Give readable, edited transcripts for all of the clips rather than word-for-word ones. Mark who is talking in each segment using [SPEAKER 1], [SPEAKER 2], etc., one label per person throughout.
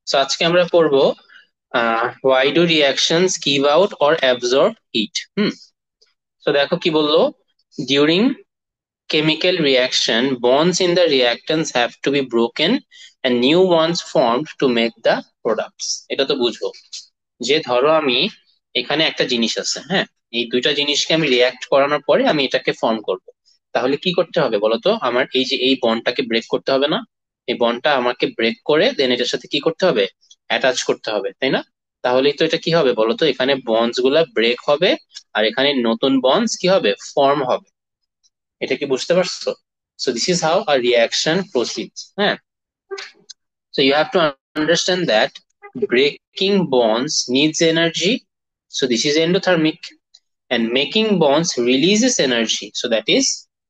[SPEAKER 1] So আজকে আমরা পড়ব why do reactions give out or absorb heat। So দেখো কি বললো, during chemical reaction bonds in the reactants have to be broken and new ones formed to make the products। এটা তো বুঝবো যে ধরো আমি এখানে একটা জিনিস আছে, হ্যাঁ, এই দুইটা জিনিসকে আমি রিয়াক্ট করানোর পরে আমি এটাকে ফর্ম করব। তাহলে কি করতে হবে বলতো, আমার এই যে এই বন্ডটাকে ব্রেক করতে হবে না? এই বন্ডটা আমাকে ব্রেক করে দেন এটার সাথে কি করতে হবে, অ্যাটাচ করতে হবে, তাই না? তাহলেই তো এটা কি হবে বলতো, এখানে বন্ডস গুলা ব্রেক হবে আর এখানে নতুন বন্ডস কি হবে, ফর্ম হবে। এটা কি বুঝতে পারছো? So this is how a reaction proceeds, হ্যাঁ। So you have to understand that breaking bonds needs energy. So this is endothermic. And making bonds releases energy. So that is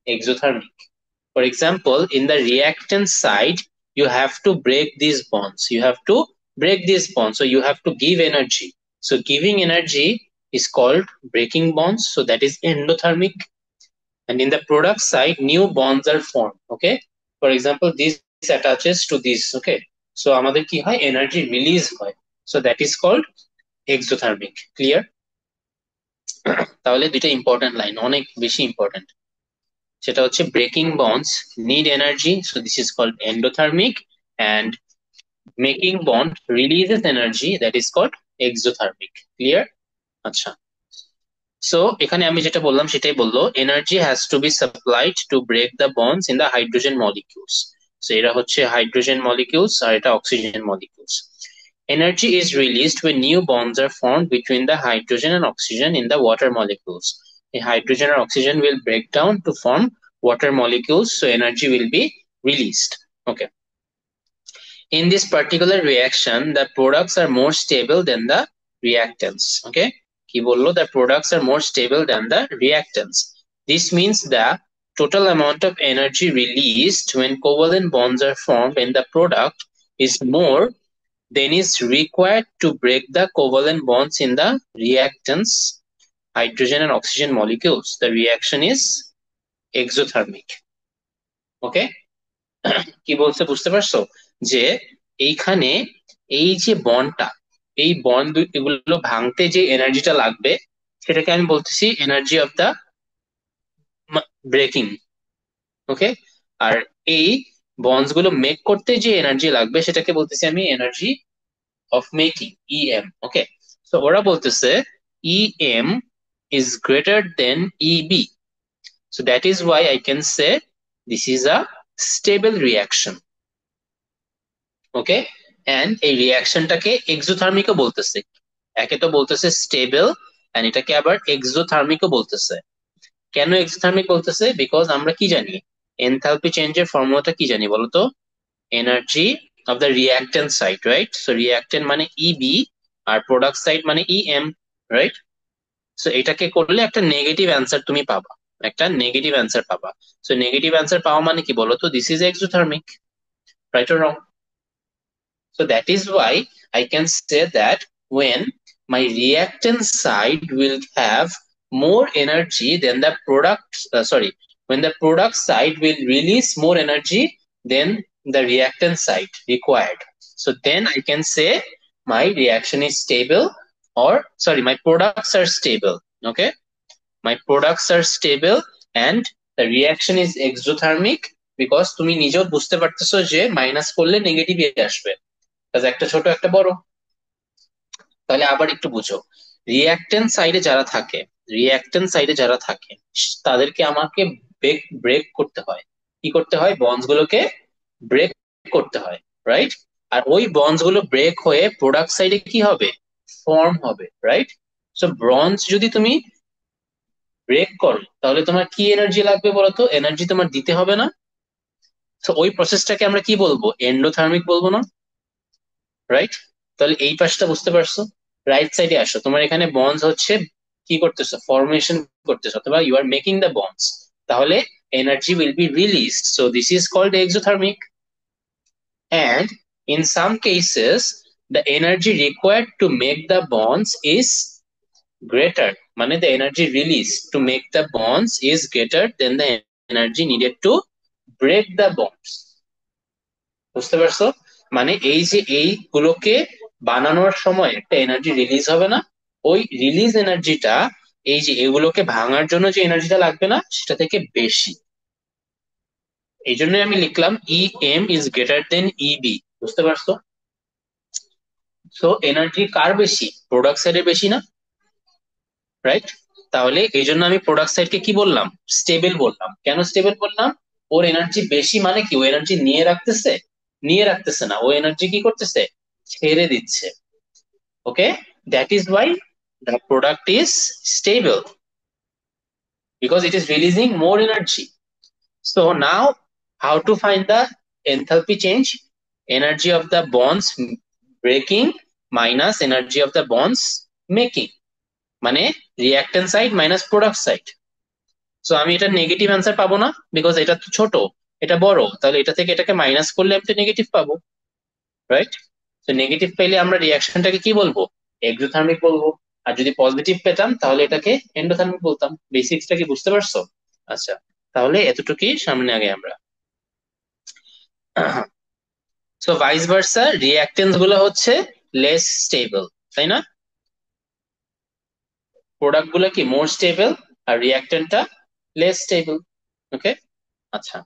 [SPEAKER 1] exothermic. For example, in the reactant side, you have to break these bonds. You have to break these bonds. So you have to give energy. So giving energy is called breaking bonds. So that is endothermic. And in the product side, new bonds are formed. Okay. For example, this attaches to this. Okay. So আমাদের কি হয়, energy release হয়। So that is called exothermic. Clear? তাহলে দুইটা important line, অনেক বেশি important. সেটা হচ্ছে breaking bonds need energy, so this is called endothermic, and making bond releases energy, that is called exothermic. Clear? আচ্ছা, সো এখানে আমি যেটা বললাম সেটাই বললো, energy has to be supplied to break the bonds in the hydrogen molecules. So এরা হচ্ছে hydrogen molecules আর এটা oxygen molecules. Energy is released when new bonds are formed between the hydrogen and oxygen in the water molecules. The hydrogen or oxygen will break down to form water molecules, so energy will be released. Okay. In this particular reaction, the products are more stable than the reactants. Okay. কি বললো, the products are more stable than the reactants. This means the total amount of energy released when covalent bonds are formed in the product is more then is required to break the covalent bonds in the reactants, hydrogen and oxygen molecules. The reaction is exothermic. Okay? কি বলছে বুঝতে পারছো? যে এইখানে এই যে বন্ডটা, এই bond এগুলো ভাঙতে যে এনার্জিটা লাগবে সেটাকে আমি বলতেছি এনার্জি অফ দা ব্রেকিং। ওকে? আর এই বন্ডস গুলো মেক করতে যে এনার্জি লাগবে সেটাকে বলতেছি আমি energy of making, EM. Okay, so ওরা বলতেছে EM is greater than EB, so that is why I can say this is a stable reaction. Okay, and এই রিয়াকশনটাকে এক্সোথার্মিকও বলতেছে। একে তো বলতেছে স্টেবল, এন্ড এটাকে আবার এক্সোথার্মিকও বলতেছে। কেন এক্সোথার্মিক বলতেছে? বিকজ আমরা কি জানি, এনথালপি চেঞ্জের ফর্মুলাটা কি জানি বলতো, energy of the reactant side, right? So reactant মানে EB আর প্রোডাক্ট সাইড মানে EM, রাইট? সো এটাকে করলে একটা নেগেটিভ অ্যান্সার তুমি পাবা, একটা নেগেটিভ অ্যান্সার পাবা। সো নেগেটিভ অ্যান্সার পাওয়া মানে কি বলতো, this is exothermic, right or wrong? So that is why I can say that when my reactant side will have more energy than the product, when the product side will release more energy than the reactant side required. So then I can say my reaction is stable, or my products are stable. Okay, my products are stable and the reaction is exothermic, because তুমি নিজেও বুঝতে পারতেছো যে minus করলে negative আসবে, একটা ছোট একটা বড়। তাহলে আবার একটু বুঝো, রিঅ্যাক্টেন্ট সাইডে যারা থাকে, রিঅ্যাক্টেন্ট সাইডে যারা থাকে তাদেরকে আমাকে ব্রেক ব্রেক করতে হয়। কি করতে হয়? বন্ডস গুলোকে ব্রেক করতে হয়, রাইট? আর ওই বন্ডস গুলো ব্রেক হয়ে প্রোডাক্ট সাইডে কি হবে, ফর্ম হবে, রাইট? সো ব্রঞ্জ যদি তুমি ব্রেক করো তাহলে তোমার কি এনার্জি লাগবে বলতো, এনার্জি তোমার দিতে হবে না? তো ওই প্রসেসটাকে আমরা কি বলবো, এন্ডোথার্মিক বলবো না? রাইট? তাহলে এই পাশটা বুঝতে পারছো? রাইট সাইডে আসো, তোমার এখানে বন্ডস হচ্ছে কি করতেছো, ফরমেশন করতেছো, অথবা you are making the bonds. তাহলে energy will be released, so this is called exothermic. And in some cases the energy required to make the bonds is greater, মানে the energy released to make the bonds is greater than the energy needed to break the bonds. বুঝতে পারছো? মানে এই যে এইগুলোকে বানানোর সময় একটা এনার্জি রিলিজ হবে না, ওই রিলিজ এনার্জিটা এই যে এগুলোকে ভাঙার জন্য যে এনার্জিটা লাগবে না সেটা থেকে বেশি। এই জন্যই আমি লিখলাম E M is greater than E B. বুঝতে পারছো? সো এনার্জি কার বেশি? প্রোডাক্ট সাইডের বেশি না? রাইট। তাহলে এই জন্য আমি প্রোডাক্ট সাইডকে কি বললাম? স্টেবল বললাম। কেন স্টেবল বললাম? ওর এনার্জি বেশি মানে কি ও এনার্জি নিয়ে রাখতেছে? নিয়ে রাখতেছে না, ও এনার্জি কি করতেছে? ছেড়ে দিচ্ছে। Okay, that is why the product is stable, because it is releasing more energy. So now, how to find the enthalpy change? Energy of the bonds breaking minus energy of the bonds making, মানে reactant side minus product side. So আমি এটা negative answer পাবো না, because এটা তো ছোট, এটা বড়, তাহলে এটা থেকে এটাকে মাইনাস করলে আমি তো নেগেটিভ পাবো। রাইট। তো নেগেটিভ পেলে আমরা রিয়াকশনটাকে কি বলবো? এক্সোথার্মিক বলবো। আর যদি পজিটিভ পেতাম তাহলে এটাকে এন্ডোথার্মিক বলতাম। বেসিক্সটা কি বুঝতে পারছো? আচ্ছা, তাহলে এতটুকুই সামনে আগে আমরা। সো ভাইস ভার্সা, রিঅ্যাকটেন্স গুলো হচ্ছে লেস স্টেবল, তাই না? প্রোডাক্ট গুলো কি মোর স্টেবল, আর রিঅ্যাকটেন্টটা লেস স্টেবল। ওকে, আচ্ছা।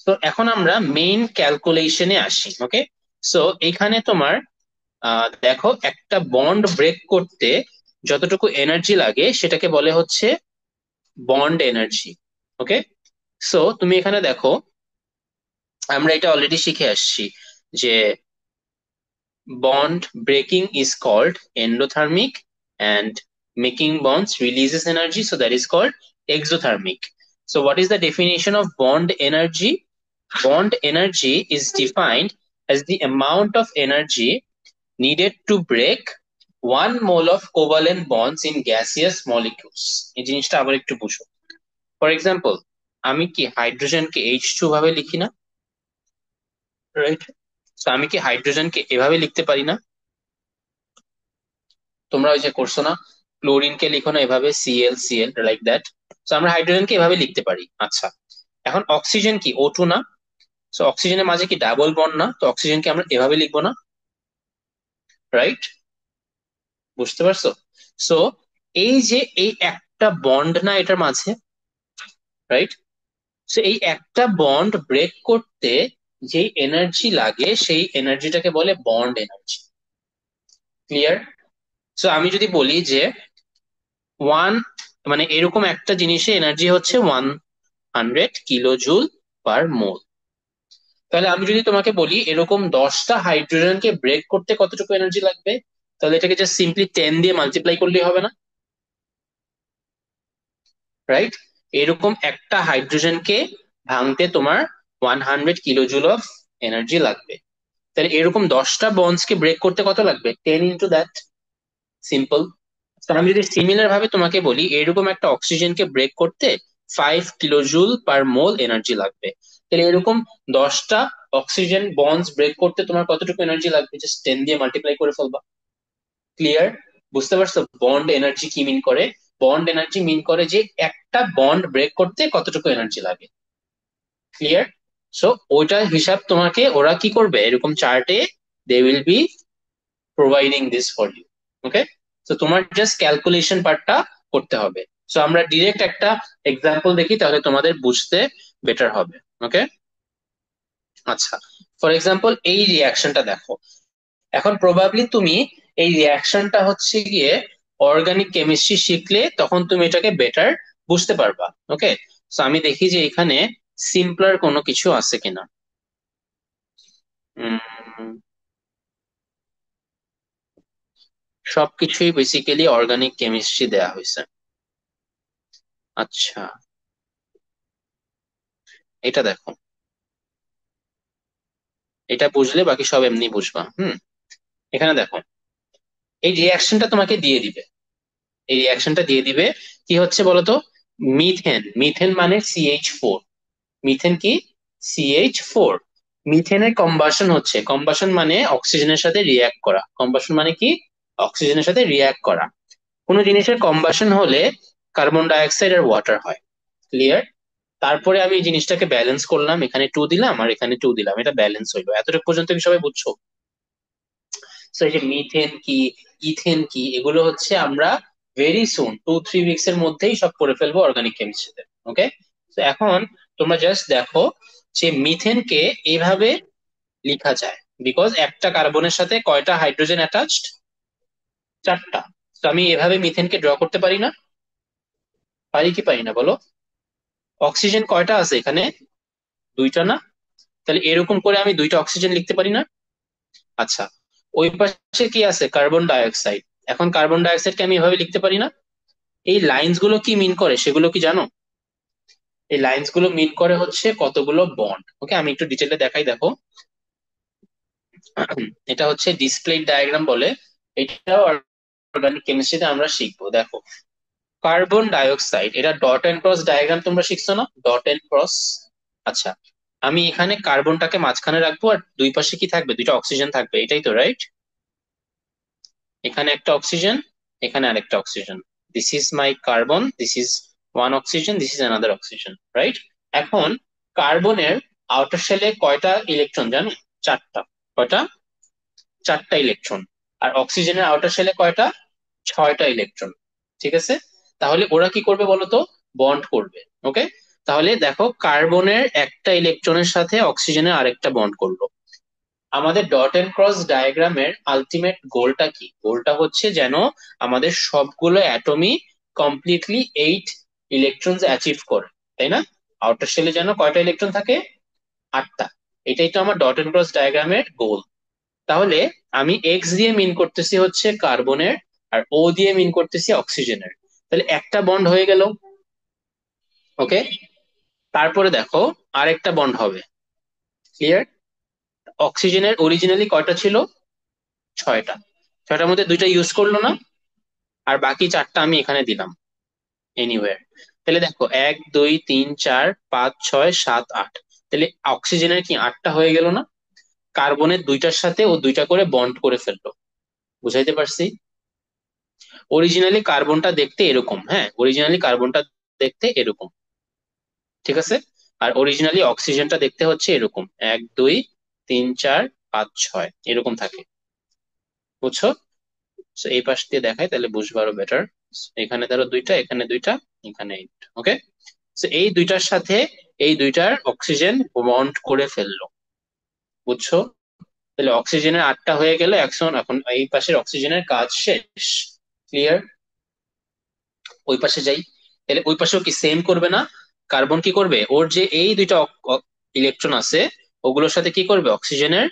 [SPEAKER 1] তো এখন আমরা মেইন ক্যালকুলেশনে আসি। ওকে, সো এখানে তোমার দেখো, একটা বন্ড ব্রেক করতে যতটুকু এনার্জি লাগে সেটাকে বলে হচ্ছে বন্ড এনার্জি। ওকে, সো তুমি এখানে দেখো, আমরা এটা অলরেডি শিখে আসছি যে bond breaking is called endothermic, and making bonds releases energy, so that is called exothermic. So what is the definition of bond energy? Bond energy is defined as the amount of energy needed to break 1 mole of covalent bonds in gaseous molecules. এই জিনিসটা আবার একটু বুঝো। For example, আমি কি হাইড্রোজেনকে H2 ভাবে লিখি না? রাইট। তো আমি কি হাইড্রোজেনকে এভাবে লিখতে পারি না? তোমরা ওই যে করছো না, ক্লোরিনকে লিখো না এভাবে Cl Cl লাইক দ্যাট। তো আমরা হাইড্রোজেনকে এভাবে লিখতে পারি। আচ্ছা, এখন অক্সিজেন কি O2 না? সো অক্সিজেনের মাঝে কি ডাবল বন্ড না? তো অক্সিজেনকে আমরা এভাবে লিখবো না? রাইট। বুঝতে পারছো? সো এই যে এই একটা বন্ড না এটার মাঝে, রাইট? সো এই একটা বন্ড ব্রেক করতে যেই এনার্জি লাগে সেই এনার্জিটাকে বলে বন্ড এনার্জি। ক্লিয়ার? সো আমি যদি বলি যে ওয়ান, মানে এরকম একটা জিনিসে এনার্জি হচ্ছে 100 কিলোজুল পার মোল, তাহলে আমি যদি তোমাকে বলি এরকম 10টা হাইড্রোজেনকে ব্রেক করতে কতটুকু এনার্জি লাগবে, তাহলে এটাকে জাস্ট সিম্পলি 10 দিয়ে মাল্টিপ্লাই করলেই হবে না? রাইট। এরকম একটা হাইড্রোজেনকে ভাঙতে তোমার 100 কিলোজুল অফ এনার্জি লাগবে। তাহলে এরকম 10টা বন্ডস কে ব্রেক করতে কত লাগবে? 10 ইন্টু দ্যাট। সিম্পল। আমি যদি সিমিলার ভাবে তোমাকে বলি এরকম একটা অক্সিজেনকে ব্রেক করতে 5 কিলোজুল পার মোল এনার্জি লাগবে, তাহলে এরকম 10টা অক্সিজেন বন্ডস ব্রেক করতে তোমার কতটুকু এনার্জি লাগবে? জাস্ট 10 দিয়ে মাল্টিপ্লাই করে ফেলবা। ক্লিয়ার? বুঝতে পারছো বন্ড এনার্জি কি মিন করে? বন্ড এনার্জি মিন করে যে একটা বন্ড ব্রেক করতে কতটুকু এনার্জি লাগে। ক্লিয়ার? সো ওইটার হিসাব তোমাকে ওরা কি করবে, এরকম চার্টে they will be providing this for you. Okay, তো তোমার জাস্ট ক্যালকুলেশন পার্টটা করতে হবে। সো আমরা ডিরেক্ট একটা এক্সাম্পল দেখি, তাহলে তোমাদের বুঝতে বেটার হবে। ওকে, আচ্ছা। ফর এক্সাম্পল এই রিয়াকশনটা দেখো। এখন প্রবাবলি তুমি এই রিয়াকশনটা হচ্ছে গিয়ে অর্গানিক কেমিস্ট্রি শিখলে তখন তুমি এটাকে বেটার বুঝতে পারবা। ওকে, সো আমি দেখি যে এখানে সিম্পলার কোনো কিছু আছে কিনা। উম, সবকিছুই বেসিক্যালি অর্গানিক কেমিস্ট্রি দেয়া হয়েছে। আচ্ছা, এটা দেখো, এটা বুঝলে বাকি সব এমনি বুঝবা। এখানে দেখো, এই রিয়াকশনটা তোমাকে দিয়ে দিবে, এই রিয়াকশনটা দিয়ে দিবে কি হচ্ছে বলতো? মিথেন। মিথেন মানে CH4। মিথেন কি? CH4। মিথেনের কম্বাসন হচ্ছে, কম্বাসন মানে অক্সিজেনের সাথে রিয়াক্ট করা। কম্বাসন মানে কি? অক্সিজেনের সাথে রিয়াক্ট করা। কোনো জিনিসের কম্বাসন হলে কার্বন ডাই অক্সাইড আর ওয়াটার হয়। ক্লিয়ার? তারপরে আমি এই জিনিসটাকে ব্যালেন্স করলাম, এখানে 2 দিলাম আর এখানে 2 দিলাম, এটা ব্যালেন্স হইলো। এতটুকু পর্যন্ত কি সবাই বুঝছো? তো এই যে মিথেন কি, ইথেন কি, এগুলো হচ্ছে আমরা ভেরি সুন 2-3 উইকস এর মধ্যেই সব করে ফেলবো অর্গানিক কেমিস্ট্রিতে। ওকে, তো এখন তোমরা জাস্ট দেখো যে মিথেনকে এইভাবে লেখা যায়, বিকজ একটা কার্বনের সাথে কয়টা হাইড্রোজেন অ্যাটাচড? 4টা। তো আমি এভাবে মিথেনকে ড্র করতে পারি না? পারি কি পারি না বলো? অক্সিজেন কয়টা আছে এখানে? 2টা না? তাহলে এরকম করে আমি 2টা অক্সিজেন লিখতে পারি না? আচ্ছা, ওই পাশে কি আছে? Carbon die oxide. এখন কার্বন ডাই অক্সাইডকে আমি এভাবে লিখতে পারি না? এই লাইন্স গুলো কি মিন করে সেগুলো কি জানো? এই লাইন্স গুলো মিন করে হচ্ছে কতগুলো বন্ড। ওকে, আমি একটু ডিটেলে দেখাই, দেখো। এটা হচ্ছে ডিসপ্লে ডায়াগ্রাম বলে, এটাও অর্গানিক কেমিস্ট্রিতে আমরা শিখবো। দেখো, কার্বন ডাই অক্সাইড, এটা ডট এন্ড ক্রস ডায়াগ্রাম তোমরা শিখছো না? Dot and cross. আচ্ছা, আমি এখানে কার্বনটাকে মাঝখানে রাখবো আর দুই পাশে কি থাকবে? 2টা অক্সিজেন থাকবে, এটাই তো, রাইট? এখানে একটা অক্সিজেন, এখানে আরেকটা oxygen. This is my carbon, this is one oxygen, this is another oxygen, right? এখন কার্বনের আউটার শেলে কয়টা ইলেকট্রন জানো? 4টা। কয়টা? 4টা ইলেকট্রন। আর অক্সিজেনের আউটার শেলে কয়টা? 6টা ইলেকট্রন। ঠিক আছে, তাহলে ওরা কি করবে বলো তো? বন্ড করবে। ওকে, তাহলে দেখো কার্বনের একটা ইলেকট্রনের সাথে অক্সিজেনের আরেকটা বন্ড করলো। আমাদের ডট এন্ড ক্রস ডায়াগ্রামের আলটিমেট গোলটা কি? গোলটা হচ্ছে যেন আমাদের সবগুলো অ্যাটমই কমপ্লিটলি 8 ইলেকট্রন অ্যাচিভ করে, তাই না? আউটার শেলে যেন কয়টা ইলেকট্রন থাকে? 8টা। এটাই তো আমার ডট এন্ড ক্রস ডায়াগ্রামের গোল। তাহলে আমি এক্স দিয়ে মিন করতেছি হচ্ছে কার্বনের, আর ও দিয়ে মিন করতেছি অক্সিজেনের। তাহলে একটা বন্ড হয়ে গেল। ওকে, তারপরে দেখো আরেকটা বন্ড হবে। ক্লিয়ার? অক্সিজেনের অরিজিনালি কয়টা ছিল? 6টা। 6টার মধ্যে 2টা ইউজ করলো না? আর বাকি 4টা আমি এখানে দিলাম এনিওয়্যার। তাহলে দেখো 1 2 3 4 5 6 7 8। তাহলে অক্সিজেনের কি 8টা হয়ে গেল না? কার্বনের 2টার সাথে ও 2টা করে বন্ড করে ফেললো। বুঝাইতে পারছি? অরিজিনালি কার্বনটা দেখতে এরকম, হ্যাঁ, অরিজিনালি কার্বনটা দেখতে এরকম। ঠিক আছে, আর অরিজিনালি অক্সিজেনটা দেখতে হচ্ছে এরকম, 1 2 3 4 5 6 এরকম থাকে। বুঝছো? So, এই পাশ দিয়ে দেখাই তাহলে বুঝবো আরো বেটার। এখানে ধরো 2টা, এখানে 2টা, এখানে 8। ওকে, তো এই 2টার সাথে এই 2টার অক্সিজেন বন্ড করে ফেললো। বুঝছো? তাহলে অক্সিজেনের 8টা হয়ে গেল। এখন এখন এই পাশের অক্সিজেনের কাজ শেষ। ক্লিয়ার? ওই পাশে যাই, তাহলে ওই পাশেও কি সেম করবে না? কার্বন কি করবে? ওর যে এই 2টা ইলেকট্রন আছে ওগুলোর সাথে কি করবে? অক্সিজেনের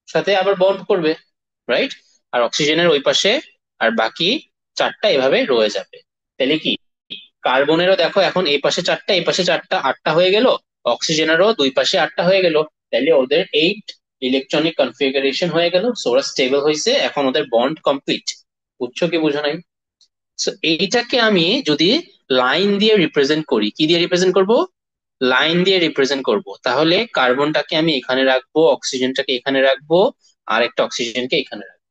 [SPEAKER 1] সাথে আবার বন্ড করবে, রাইট? আর অক্সিজেনের ওই পাশে আর বাকি 4টা এভাবে রয়ে যাবে। তাহলে কি কার্বনেরও দেখো এখন এই পাশে 4টা, এই পাশে 4টা, 8টা হয়ে গেল। অক্সিজেনেরও দুই পাশে 8টা হয়ে গেল। তাহলে ওদের 8 ইলেকট্রনিক কনফিগারেশন হয়ে গেল। সো ওরা স্টেবল হয়েছে, এখন ওদের বন্ড কমপ্লিট। বুঝছো কি বুঝো নাই? সো এইটাকে আমি যদি লাইন দিয়ে রিপ্রেজেন্ট করি, কি দিয়ে রিপ্রেজেন্ট করব? লাইন দিয়ে রিপ্রেজেন্ট করব, তাহলে কার্বনটাকে আমি এখানে রাখবো, অক্সিজেনটাকে এখানে রাখবো, আর একটা অক্সিজেনকে এখানে রাখবো।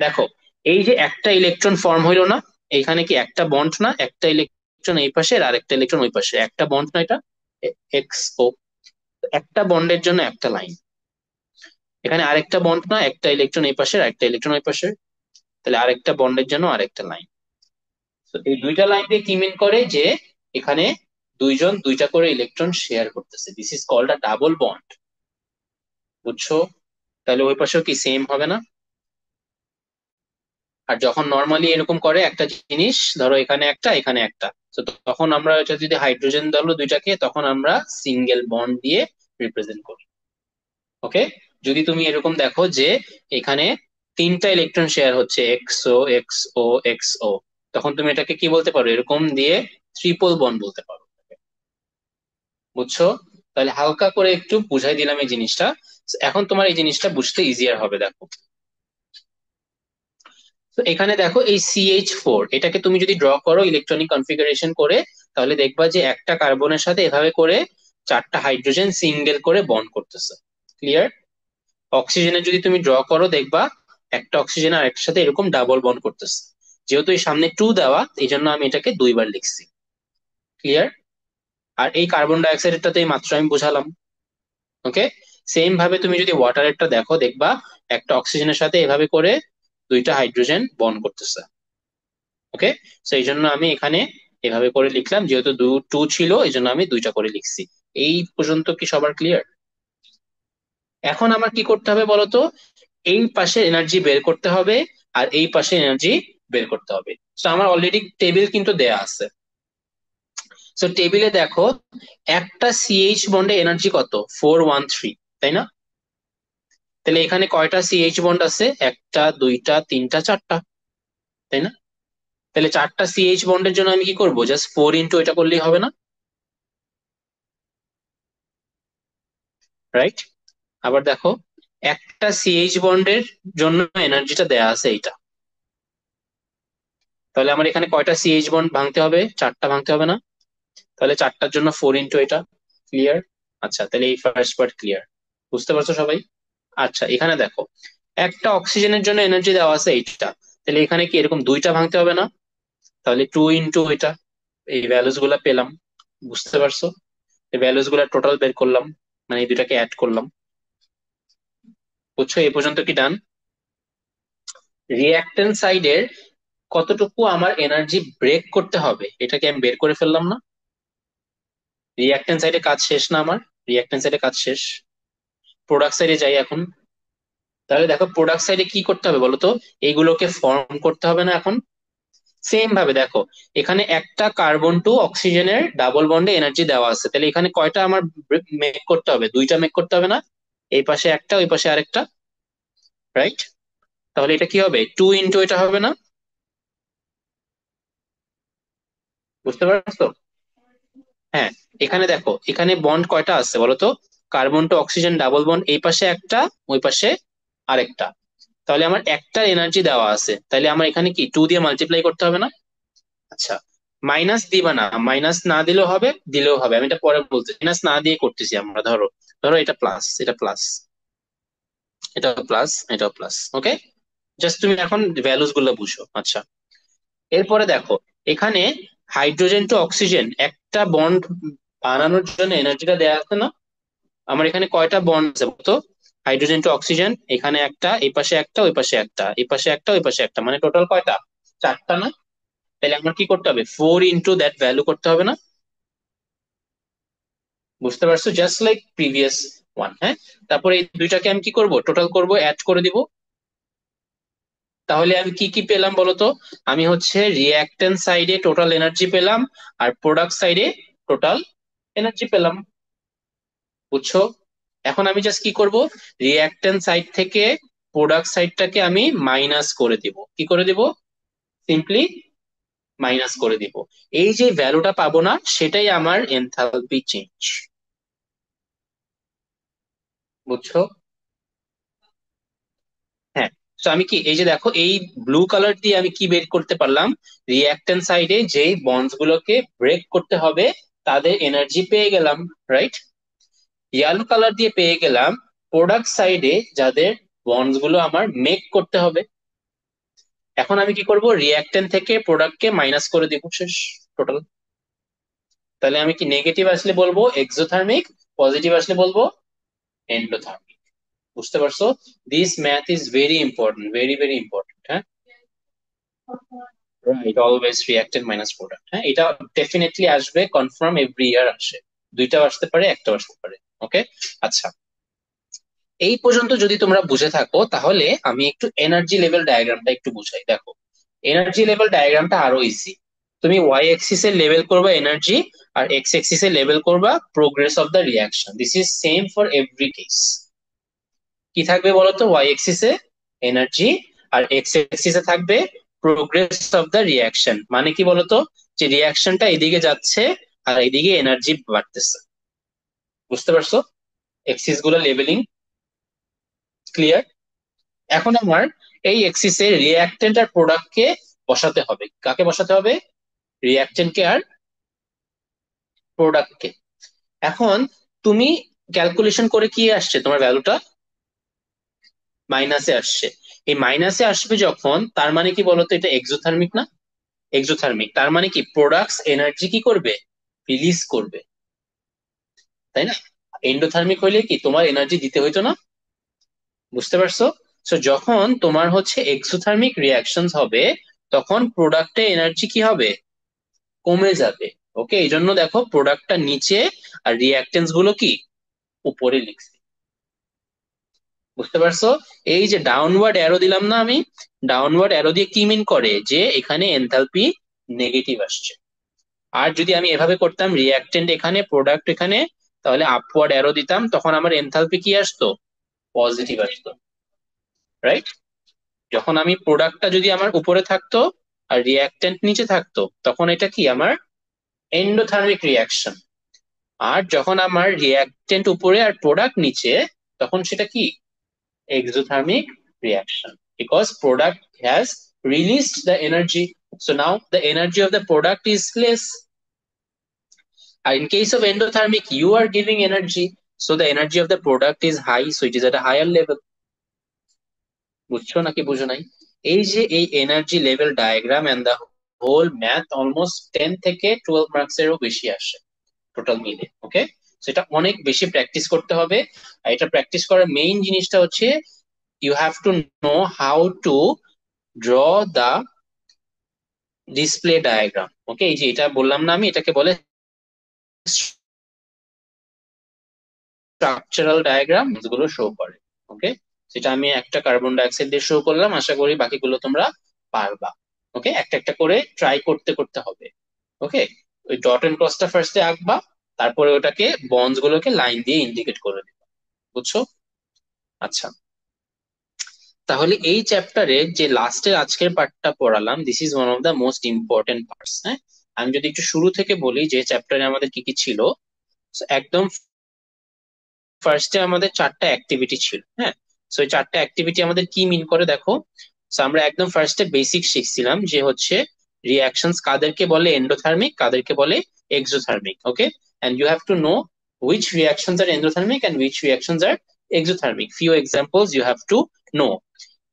[SPEAKER 1] দেখো, এই যে একটা ইলেকট্রন ফর্ম হইলো না? এখানে কি একটা বন্ড না? একটা ইলেকট্রন এই পাশে আর একটা ইলেকট্রন ওই পাশে, একটা বন্ড না এটা? এক্স ও। একটা বন্ডের জন্য একটা লাইন। এখানে আরেকটা বন্ড না? একটা ইলেকট্রন এই পাশে আর একটা ইলেকট্রন ওই পাশে, তাহলে আরেকটা বন্ডের জন্য আরেকটা লাইন। তো এই 2টা লাইন দিয়ে কি মিন করে? যে এখানে দুইজন 2টা করে ইলেকট্রন শেয়ার করতেছে, this is called a double bond. বুঝছো? তাহলে ওই পাশেও কি সেম হবে না? আর যখন নর্মালি এরকম করে একটা জিনিস, ধরো এখানে একটা এখানে একটা, তো তখন আমরা এটা যদি হাইড্রোজেন ধরলো 2টাকে, তখন আমরা সিঙ্গেল বন্ড দিয়ে রিপ্রেজেন্ট করি। ওকে, যদি তুমি এরকম দেখো যে এখানে 3টা ইলেকট্রন শেয়ার হচ্ছে, এক্সও এক্সও এক্সও, তখন তুমি এটাকে কি বলতে পারো? এরকম দিয়ে ট্রিপল বন্ড বলতে পারো। বুঝছো? তাহলে হালকা করে একটু বুঝাই দিলাম এই জিনিসটা। এখন তোমার এই জিনিসটা বুঝতে ইজিয়ার হবে। দেখো, তো এখানে দেখো এই CH4, এটাকে তুমি যদি ড্র করো ইলেকট্রনিক কনফিগারেশন করে, তাহলে দেখবা যে একটা কার্বনের সাথে এভাবে করে 4টা হাইড্রোজেন সিঙ্গেল করে বন্ড করতেছে। ক্লিয়ার? অক্সিজেনের যদি তুমি ড্র করো দেখবা একটা অক্সিজেন আর একটার সাথে এরকম ডাবল বন্ড করতেছে। যেহেতু এই সামনে 2 দেওয়া, এই জন্য আমি এটাকে 2বার লিখছি। ক্লিয়ার? আর এই কার্বন ডাই অক্সাইডটা তো এই মাত্র আমি বোঝালাম। ওকে, সেম ভাবে তুমি যদি ওয়াটারেরটা দেখো, দেখবা একটা অক্সিজেনের সাথে এভাবে করে দুইটা হাইড্রোজেন বন্ড করতেছে। ওকে, তো এই জন্য আমি এখানে এভাবে করে লিখলাম, যেহেতু টু ছিল এই জন্য আমি দুইটা করে লিখছি। এই পর্যন্ত কি সবার ক্লিয়ার? এখন আমার কি করতে হবে বলতো, এই পাশে এনার্জি বের করতে হবে আর এই পাশে এনার্জি বের করতে হবে। তো আমার অলরেডি টেবিল কিন্তু দেয়া আছে। তো টেবিলে দেখো, একটা সিএইচ বন্ডে এনার্জি কত, 413, তাই না? তাহলে এখানে কয়টা সিএইচ বন্ড আছে, একটা দুইটা তিনটা চারটা, তাই না? তাহলে চারটা সিএইচ বন্ডের জন্য আমি কি করবো, জাস্ট 4 ইন্টু এটা করলেই হবে না? রাইট। আবার দেখো, একটা সিএইচ বন্ডের জন্য এনার্জিটা দেয়া আছে এইটা। তাহলে আমার এখানে কয়টা সিএইচ বন্ড ভাঙতে হবে, চারটা ভাঙতে হবে না? তাহলে চারটার জন্য 4 ইন্টু এটা। ক্লিয়ার? আচ্ছা, তাহলে এই ফার্স্ট পার্ট ক্লিয়ার। বুঝতে পারছো সবাই? আচ্ছা, এখানে দেখো, একটা অক্সিজেনের জন্য এনার্জি দেওয়া আছে এইটা। তাহলে এখানে কি এরকম দুইটা ভাঙতে হবে না? তাহলে 2 ইন্টু এটা। এই ভ্যালুস গুলা পেলাম। বুঝতে পারছো? এই ভ্যালুস গুলা টোটাল বের করলাম, মানে এই দুটাকে অ্যাড করলাম। বুঝছো এই পর্যন্ত কি ডান? রিঅ্যাক্টেন্ট সাইডের কতটুকু আমার এনার্জি ব্রেক করতে হবে এটাকে আমি বের করে ফেললাম না? রিঅ্যাক্টেন্ট সাইডে কাজ শেষ না আমার? রিঅ্যাক্টেন্ট সাইডে কাজ শেষ। প্রোডাক্ট সাইডে যাই এখন। তাহলে দেখো, প্রোডাক্ট সাইডে কি করতে হবে বলো তো, এইগুলোকে ফর্ম করতে হবে না এখন? সেম ভাবে দেখো, এখানে একটা কার্বন টু অক্সিজেনের ডাবল বন্ডে এনার্জি দেওয়া আছে, তাহলে এখানে কয়টা আমার মেক করতে হবে, দুইটা মেক করতে হবে না? এই পাশে একটা, ওই পাশে আরেকটা। রাইট। তাহলে এটা কি হবে, 2 ইন্টু এটা হবে না? বুঝতে পারছো? হ্যাঁ। এখানে দেখো, এখানে বন্ড কয়টা আছে বলো তো, carbon to oxygen double bond, এই পাশে একটা, ওই পাশে আরেকটা। তাহলে আমার একটা এনার্জি দেওয়া আছে, তাহলে আমার এখানে কি 2 দিয়ে মাল্টিপ্লাই করতে হবে না? আচ্ছা, মাইনাস দিবা না, মাইনাস না দিলেও হবে, দিলেও হবে, আমি এটা পরে বলতে, মাইনাস না দিয়ে করতেছি আমরা। ধরো, ধরো এটা প্লাস, এটা প্লাস, এটা প্লাস, এটাও প্লাস। ওকে, জাস্ট তুমি এখন ভ্যালুস গুলো বুঝো। আচ্ছা, এরপরে দেখো, এখানে হাইড্রোজেন টু অক্সিজেন একটা বন্ড বানানোর জন্য এনার্জিটা দেয়া আছে না? আমার এখানে কয়টা বন্ড আছে বলতো, হাইড্রোজেন টু অক্সিজেন, এখানে একটা, এই পাশে একটা, ওই পাশে একটা, এই পাশে একটা, ওই পাশে একটা, মানে টোটাল কয়টা, চারটা না? তাহলে আমার কি করতে হবে, 4 ইন্টু দ্যাট ভ্যালু করতে হবে না? বুঝতে পারছো? Just like previous one. হ্যাঁ, তারপরে এই দুইটাকে আমি কি করব, টোটাল করব, অ্যাড করে দিব। তাহলে আমি কি কি পেলাম বলতো, আমি হচ্ছে রিঅ্যাক্টেন্ট সাইডে টোটাল এনার্জি পেলাম আর প্রোডাক্ট সাইডে টোটাল এনার্জি পেলাম। বুঝছো? এখন আমি জাস্ট কি করব, রিঅ্যাক্টেন্ট সাইড থেকে প্রোডাক্ট সাইডটাকে আমি মাইনাস করে দিব। কি করে দিব? সিম্পলি মাইনাস করে দিব। এই যে ভ্যালুটা পাবো না, সেটাই আমার এনথালপি চেঞ্জ। বুঝছো? হ্যাঁ। তো আমি কি, এই যে দেখো, এই ব্লু কালার দিয়ে আমি কি বের করতে পারলাম, রিঅ্যাক্টেন্ট সাইডে যেই বন্ডস গুলোকে ব্রেক করতে হবে তাদের এনার্জি পেয়ে গেলাম। রাইট। ইয়েলো কালার দিয়ে পেয়ে গেলাম প্রোডাক্ট সাইডে যাদের বন্ডস গুলো আমার মেক করতে হবে। এখন আমি কি করব, রিঅ্যাক্টেন্ট থেকে প্রোডাক্টকে মাইনাস করে দিব, শেষ, টোটাল। তাহলে আমি কি, নেগেটিভ আসলে বলবো এক্সোথার্মিক, পজিটিভ আসলে বলবো এন্ডোথার্মিক। বুঝতে পারছো? This math is very important, very very important. হ্যাঁ, রাইট, অলওয়েজ রিঅ্যাক্টেন্ট মাইনাস প্রোডাক্ট। হ্যাঁ, এটা ডেফিনেটলি আসবে, কনফার্ম, এভরি ইয়ার আসে। দুইটাও আসতে পারে, একটাও আসতে পারে। ওকে। আচ্ছা, এই পর্যন্ত যদি তোমরা বুঝে থাকো, তাহলে আমি একটু এনার্জি লেভেল ডায়াগ্রামটা একটু বুঝাই। দেখো, এনার্জি লেভেল ডায়াগ্রামটা আরো ইজি। তুমি ওয়াই এক্সিস এ লেভেল করবা এনার্জি, আর এক্স এক্সিস এ লেভেল করবা progress of the reaction. This is same for every case. কি থাকবে বলতো, ওয়াই এক্সিস এ এনার্জি আর এক্স এক্সিস এ থাকবে প্রোগ্রেস অফ দ্য রিয়াকশন। মানে কি বলতো, যে রিয়াকশনটা এদিকে যাচ্ছে আর এদিকে এনার্জি বাড়তেছে। বুঝতে পারছো? এক্সিস গুলো লেভেলিং ক্লিয়ার? এখন আমার এই এক্সিসে রিঅ্যাকটেন্ট আর প্রোডাক্টকে বসাতে হবে। কাকে বসাতে হবে? রিঅ্যাকটেন্টকে আর প্রোডাক্টকে। এখন তুমি ক্যালকুলেশন করে কি আসছে তোমার ভ্যালুটা, মাইনাসে আসছে। এই মাইনাসে আসবে যখন, তার মানে কি বলতো, এটা এক্সোথার্মিক না? এক্সোথার্মিক, তার মানে কি প্রোডাক্টস এনার্জি কি করবে, রিলিজ করবে। তাই না? এন্ডোথার্মিক হইলে কি তোমার এনার্জি দিতে হইতো না? বুঝতে পারছো? সো যখন তোমার হচ্ছে এক্সোথার্মিক রিয়াকশনস হবে, তখন প্রোডাক্টে এনার্জি কি হবে? কমে যাবে। ওকে, এই জন্য দেখো প্রোডাক্টটা নিচে আর রিয়াক্টেন্স গুলো কি উপরে লিখছি। বুঝতে পারছো? এই যে ডাউনওয়ার্ড অ্যারো দিলাম না আমি, ডাউনওয়ার্ড অ্যারো দিয়ে কি মিন করে যে এখানে এনথালপি নেগেটিভ আসছে। আর যদি আমি এভাবে করতাম, রিয়াক্টেন্ট এখানে প্রোডাক্ট এখানে, তাহলে আপওয়ার্ড অ্যারো দিতাম, তখন আমার এনথালপি কি আসতো? পজিটিভ আসতো। রাইট? যখন আমি প্রোডাক্টটা যদি আমার উপরে থাকতো আর রিয়াক্টেন্ট নিচে থাকতো, তখন এটা কি আমার এন্ডোথার্মিক রিয়াকশন। আর যখন আমার রিয়াক্টেন্ট উপরে আর প্রোডাক্ট নিচে, তখন সেটা কি exothermic reaction, because product has released the energy, so now the energy of the product is less. In case of endothermic, you are giving energy, so the energy of the product is high, so it is at a higher level. বুঝছো নাকি বুঝো নাই? এই যে এই energy level diagram and the whole math almost 10 থেকে 12 marks এরও বেশি আসে টোটাল মিলে। ওকে, সেটা অনেক বেশি প্র্যাকটিস করতে হবে। আর এটা প্র্যাকটিস করার মেইন জিনিসটা হচ্ছে you have to know how to draw the display diagram. ওকে, এই যে এটা বললাম না আমি, এটাকে বলে স্ট্রাকচারাল ডায়াগ্রাম, যেগুলো শো করে। ওকে, সেটা আমি একটা কার্বন ডাইঅক্সাইড দিয়ে শো করলাম, আশা করি বাকিগুলো তোমরা পারবা। ওকে, একটা একটা করে ট্রাই করতে করতে হবে। ওকে, ওই ডট এন্ড ক্রসটা ফার্স্টে আঁকবা, তারপরে ওটাকে বন্ডস গুলোকে লাইন দিয়ে ইন্ডিকেট করে দিবা। বুঝছো? আচ্ছা, তাহলে এই চ্যাপ্টারে যে লাস্টের আজকের পার্টটা পড়ালাম, this is one of the most important parts. হ্যাঁ, আমি যদি একটু শুরু থেকে বলি যে চ্যাপ্টারে আমাদের কি কি ছিল। So, একদম ফার্স্টে আমাদের 4টা অ্যাক্টিভিটি ছিল। হ্যাঁ, সো এই 4টা অ্যাক্টিভিটি আমাদের কি মিন করে দেখো। সো আমরা একদম ফার্স্টে বেসিক শিখছিলাম যে হচ্ছে রিঅ্যাকশনস কাদেরকে বলে এন্ডোথার্মিক, কাদেরকে বলে exothermic. Okay, and you have to know which reactions are endothermic and which reactions are exothermic. Few examples you have to know.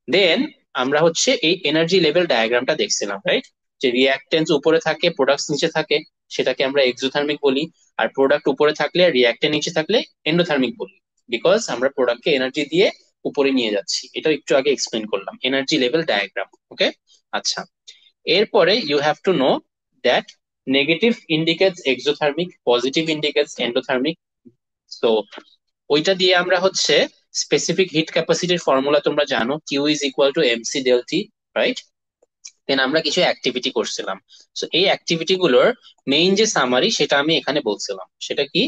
[SPEAKER 1] দেন আমরা হচ্ছে এই এনার্জি লেভেল ডায়াগ্রামটা দেখছিলাম, রাইট? যে রিঅ্যাকটেন্স উপরে থাকে, প্রোডাক্টস নিচে থাকে, সেটাকে আমরা এক্সোথার্মিক বলি। আর প্রোডাক্ট উপরে থাকলে আর রিঅ্যাকটেন্ট নিচে থাকলে এন্ডোথার্মিক বলি, বিকজ আমরা প্রোডাক্টকে এনার্জি দিয়ে উপরে নিয়ে যাচ্ছি। এটা একটু আগে এক্সপ্লেন করলাম, এনার্জি লেভেল ডায়াগ্রাম। ওকে, আচ্ছা, এরপরে you have to know that negative indicates exothermic, positive indicates endothermic. তো ওইটা দিয়ে আমরা হচ্ছে স্পেসিফিক হিট ক্যাপাসিটির ফর্মুলা তোমরা জানো, Q is equal to MC del T, right? Then আমরা কিছু অ্যাক্টিভিটি করছিলাম। সো এই অ্যাক্টিভিটি গুলোর মেইন যে সামারি সেটা আমি এখানে বলছিলাম। সেটা কি,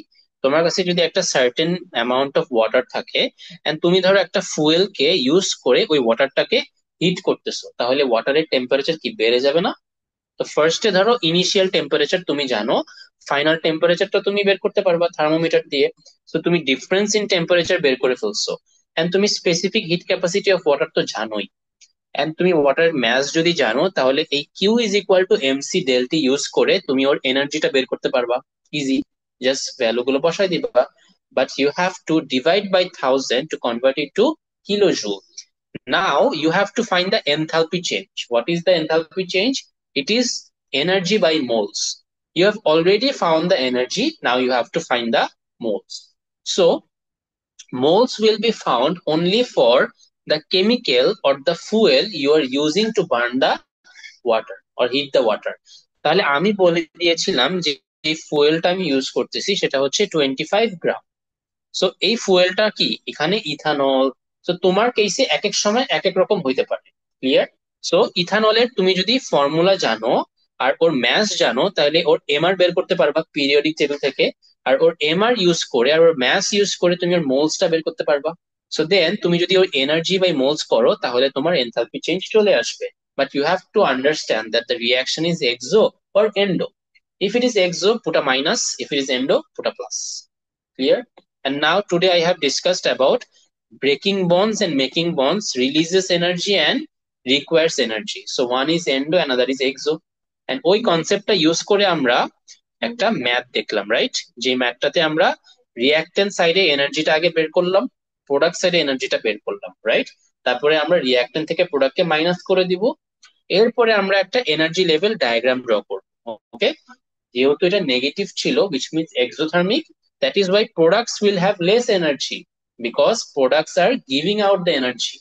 [SPEAKER 1] তোমার কাছে যদি একটা সার্টেন অ্যামাউন্ট অফ ওয়াটার থাকে এন্ড তুমি ধরো একটা ফুয়েল কে ইউজ করে ওই ওয়াটারটাকে হিট করতেছো, তাহলে ওয়াটারের টেম্পারেচার কি বেড়ে যাবে না? তো ফার্স্টে ধরো ইনিশিয়াল টেম্পারেচার তুমি জানো, ফাইনাল টেম্পারেচারটা তুমি বের করতে পারবা থার্মোমিটার দিয়ে। তো তুমি ডিফারেন্স ইন টেম্পারেচার বের করে ফেলছো। এন্ড তুমি specific hit capacity of water তো জানোই। এন্ড তুমি ওয়াটার ম্যাস যদি জানো, তাহলে এই q is equal to m c delta t use করে তুমি ওর এনার্জিটা বের করতে পারবা। ইজি, জাস্ট ভ্যালু গুলো বসাই দিবা। But you have to divide by 1000 to convert it to kilojoule. Now you have to find the enthalpy change. What is the enthalpy change? It is energy by moles. You have already found the energy. Now you have to find the moles. So moles will be found only for the chemical or the fuel you are using to burn the water or heat the water. তাহলে আমি বলে দিয়েছিলাম যে এই ফুয়েলটা আমি use করতেছি সেটা হচ্ছে 25 গ্রাম। সো এই ফুয়েলটা কি, এখানে ইথানল। তো তোমার কেসে এক এক সময় এক এক রকম হইতে পারে। ক্লিয়ার? সো ইথানলের তুমি যদি ফর্মুলা জানো আর ওর ম্যাস জানো, তাহলে ওর এমআর বের করতে পারবা পিরিয়ডিক টেবিল থেকে। আর ওর এমআর ইউজ করে আর ওর ম্যাস ইউজ করে তুমি ওর মোলসটা বের করতে পারবা। সো দেন তুমি যদি ওর এনার্জি বাই মোলস করো, তাহলে তোমার এনথালপি চেঞ্জ চলে আসবে। But you have to understand that the reaction is exo or endo. If it is exo, put a minus. If it is endo, put a plus. Clear? And now today I have discussed about breaking bonds and making bonds releases energy and requires energy. So one is endo, another is exo. And ওই কনসেপ্টটা use করে আমরা একটা math দেখলাম, right? যে ম্যাথটাতে আমরা রিঅ্যাক্টেন্ট সাইডে এনার্জিটা আগে বের করলাম, প্রোডাক্ট সাইডে এনার্জিটা বের করলাম, রাইট? তারপরে আমরা রিঅ্যাক্টেন্ট থেকে প্রোডাক্টকে মাইনাস করে দিব। এরপরে আমরা একটা এনার্জি লেভেল ডায়াগ্রাম ড্র করবো। ওকে, যেহেতু এটা নেগেটিভ ছিল, which means exothermic, That is why products will have less energy, because products are giving out the energy.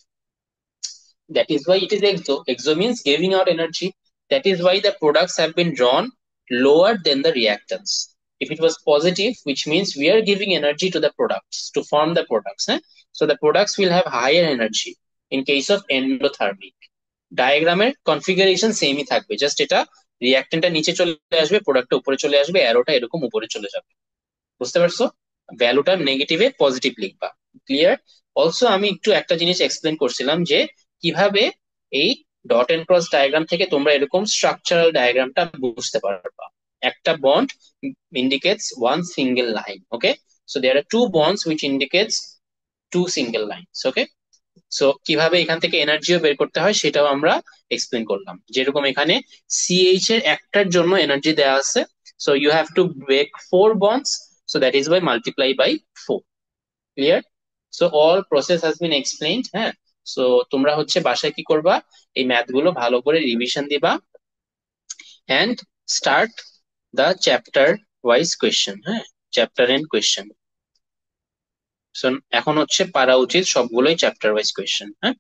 [SPEAKER 1] That is why it is exo. Exo means giving out energy. That is why the products have been drawn lower than the reactants. If it was positive, which means we are giving energy to the products to form the products. So the products will have higher energy in case of endothermic. ডায়াগ্রামের configuration সেমই থাকবে, just এটা রিঅ্যাক্টেন্টটা নিচে চলে আসবে, প্রোডাক্টটা উপরে চলে আসবে, অ্যারোটা এরকম উপরে চলে যাবে। বুঝতে পারছো? ভ্যালুটা নেগেটিভে পজিটিভ লিখবা। ক্লিয়ার? অলসো আমি একটু একটা জিনিস এক্সপ্লেন করছিলাম যে কিভাবে এই ডট এন্ড ক্রস ডায়াগ্রাম থেকে তোমরা এরকম স্ট্রাকচারাল ডায়াগ্রামটা বুঝতে পারবা। একটা bond indicates one single line. Okay, so there are two bonds which indicates two single lines. Okay, so কিভাবে এখান থেকে এনার্জিও বের করতে হয় সেটাও আমরা এক্সপ্লেন করলাম। যেরকম এখানে সিএইচ এর একটার জন্য এনার্জি দেওয়া আছে, so you have to break 4 bonds, so that is why multiply by 4. Clear? So all process has been explained. হ্যাঁ, সো তোমরা হচ্ছে বাসায় কি করবা, এই ম্যাথ গুলো ভালো করে রিভিশন দিবা and start the chapter wise question. হ্যাঁ, চ্যাপ্টার এন্ড কোয়েশ্চেন। সো এখন হচ্ছে পারা উচিত সবগুলোই চ্যাপ্টার ওয়াইজ কোয়েশ্চেন। হ্যাঁ।